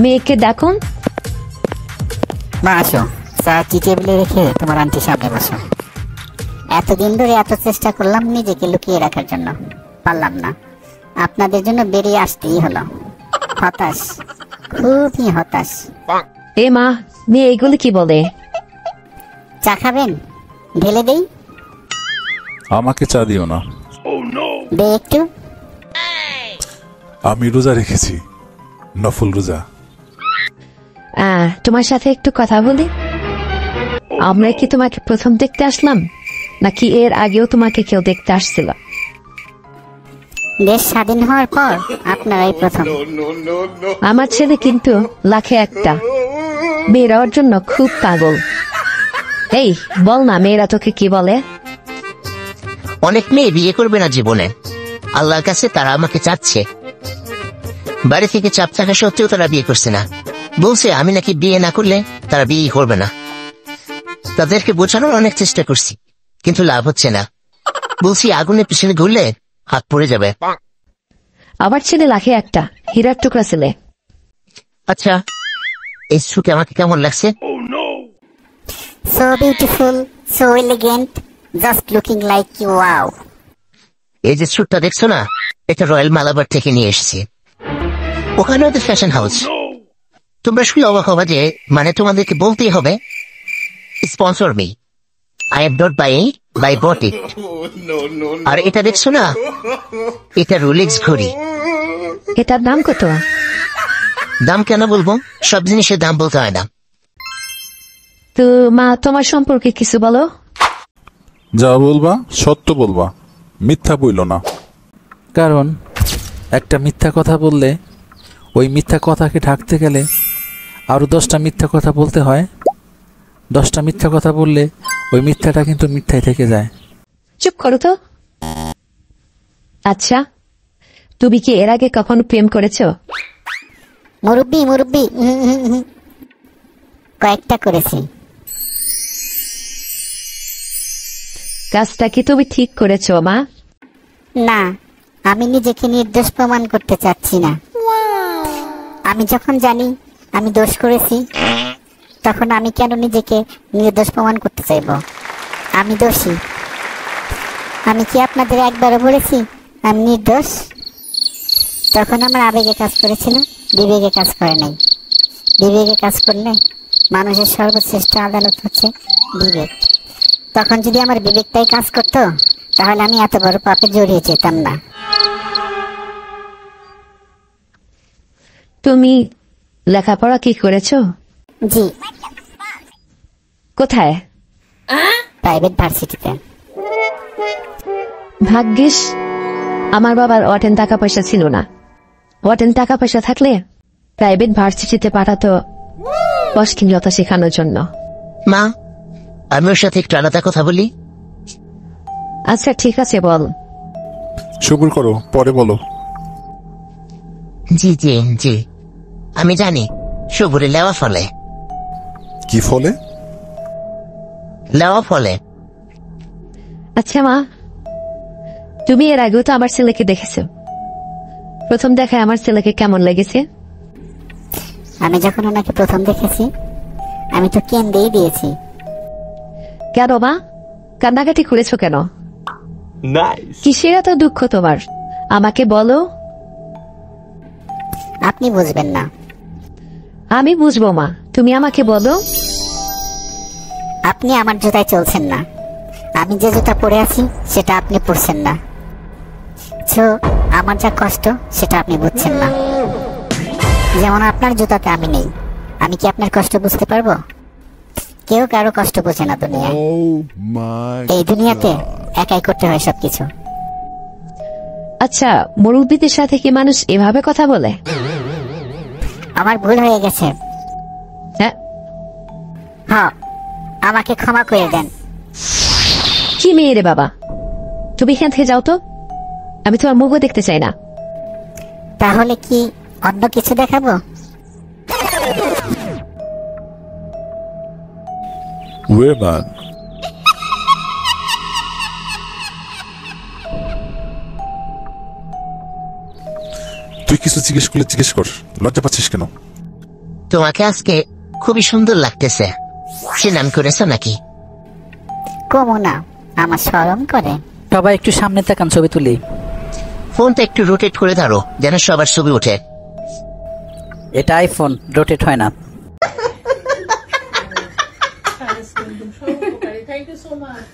মেয়েকে ডাকুন। মা আসো, চা টি টেবিলে রেখে তোমার আন্টির সামনে বসো। এতদিন ধরে এত চেষ্টা করলাম নিজেকে লুকিয়ে রাখার জন্য, পারলাম না। আপনাদের জন্য বেরিয়ে আসতেই হলো। হতাশ, খুবই হতাশ। এ মা, মেয়ে এগুলি কি বলে? চা খাবেন? ঢেলে দেই? আমাকে চা দিও না। দে একটু। আমি রোজা রেখেছি, নফল রোজা। তোমার সাথে একটু কথা বলি। আমরা কি তোমাকে প্রথম দেখতে আসলাম, নাকি এর আগেও তোমাকে কেউ দেখতে আসছিল? দেশ স্বাধীন হওয়ার পর আপনারাই প্রথম। আমার ছেলে কিন্তু লাখে একটা। মেয়েরা ওর জন্য খুব পাগল। এই বল না, মেয়েরা তোকে কি বলে? অনেক মেয়ে বিয়ে করবে না জীবনে, আল্লাহর কাছে তারা আমাকে চাচ্ছে। বাড়ি থেকে চাপ থাকা সত্ত্বেও তারা বিয়ে করছে না। বলছে আমি নাকি বিয়ে না করলে তারা বিয়ে করবে না। তাদেরকে বোঝানোর অনেক চেষ্টা করছি, কিন্তু লাভ হচ্ছে না। বলছি আগুনের পিছনে ঘুরলে হাত পড়ে যাবে। আবার ছেলে লাখে একটা, হীরার টুকরা ছেলে। আচ্ছা, এই সুটে আমাকে কেমন লাগছে? So beautiful, so elegant, just looking like you, wow. এই যে স্যুটটা দেখছো না, এটা রয়্যাল মালাবার থেকে নিয়ে এসেছি। ওখানে ওদের ফ্যাশন হাউস। তোমরা শুনে অবাক হবা যে মানে তোমাদেরকে বলতেই হবে sponsor me, I am not buying, buy bought it. আর এটা দেখছো না, এটা রোলেক্স ঘড়ি। এটার দাম কত? দাম কেন বলবো, সব জিনিসের দাম বলতে হয় না। তো মা, তোমার সম্পর্কে কিছু বলো। যা বলবা সত্য বলবা, মিথ্যা বইল না। কারণ একটা মিথ্যা কথা বললে ওই মিথ্যা কথাকে ঢাকতে গেলে আরও 10টা মিথ্যা কথা বলতে হয়। 10টা মিথ্যা কথা বললে ওই মিথ্যাটা কিন্তু মিথ্যাই থেকে যায়। চুপ করো তো। আচ্ছা, তুমি কি এর আগে কখনো প্রেম করেছো? মুরব্বি মুরব্বি, কয়েকটা করেছি। কাজটা কি তুমি ঠিক করেছো মা? না, আমি নিজেকে নির্দোষ প্রমাণ করতে চাচ্ছি না। আমি যখন জানি আমি দোষ করেছি, তখন আমি কেন নিজেকে নির্দোষ প্রমাণ করতে চাইব? আমি দোষী। আমি কি আপনাদের একবারও বলেছি আমি নির্দোষ? তখন আমার আবেগে কাজ করেছিল, বিবেকে কাজ করে নাই। বিবেকে কাজ করলে মানুষের সর্বশ্রেষ্ঠ আদালত হচ্ছে বিবেক। তখন যদি আমার বিবেকটাই কাজ করতো, তাহলে আমি এত বড় পাপে জড়িয়ে যেতাম না। তুমি লেখাপড়া কি করেছো? জি। কোথায়? প্রাইভেট ভার্সিটিতে। ভাগ্যিস আমার বাবার অটেন টাকা পয়সা ছিল না। অটেন টাকা পয়সা থাকলে প্রাইভেট ভার্সিটিতে পাঠাতো অশ্লীলতা শেখানোর জন্য। মা, আমি ওর সাথে একটু আলাদা কথা বলি। আচ্ছা ঠিক আছে, বল। সবুর করো, পরে বলো। জি জি জি, আমি জানি সবুরে লেওয়া ফলে। কি ফলে? লেওয়া ফলে। আচ্ছা মা, তুমি এর আগেও তো আমার ছেলেকে দেখেছো। প্রথম দেখায় আমার ছেলেকে কেমন লেগেছে? আমি যখন ওনাকে প্রথম দেখেছি, আমি তো কেন্দেই দিয়েছি। কেন মা, কান্নাকাটি করেছো কেন? কিসের এত দুঃখ তোমার, আমাকে বলো। আপনি বুঝবেন না। আমি বুঝবো মা, তুমি আমাকে বলো। আপনি আমার জুতায় চলছেন না। আমি যে জুতা পরে আছি সেটা আপনি পরছেন না। আমার যা কষ্ট সেটা আপনি বুঝছেন না। যেমন আপনার জুতাতে আমি নেই, আমি কি আপনার কষ্ট বুঝতে পারবো? কেউ কারো কষ্ট বোঝে না দুনিয়ায়। এই দুনিয়াতে একাই করতে হয় সবকিছু। আচ্ছা, মুরব্বীদের সাথে কি মানুষ এভাবে কথা বলে? আমার ভুল হয়ে গেছে। হ্যাঁ, আমাকে ক্ষমা করে দেন। কি মেয়ে রে বাবা, তুমি এখান থেকে যাও তো, আমি তোমার মুখও দেখতে চাই না। তাহলে কি অন্য কিছু দেখাবো? Women. তুই কিছু জিজ্ঞেস করলে জিজ্ঞেস কর, লজ্জা পাচ্ছিস কেন? তোমাকে আজকে খুবই সুন্দর লাগতেছে। সে নাম করেছো নাকি? কমো না, আমার শরম করে। সবাই একটু সামনে তাকান, ছবি তুলি। ফোনটা একটু রোটেট করে ধরো যেন সবার ছবি ওঠে। এটা আইফোন, রোটেট হয় না। Thank you so much.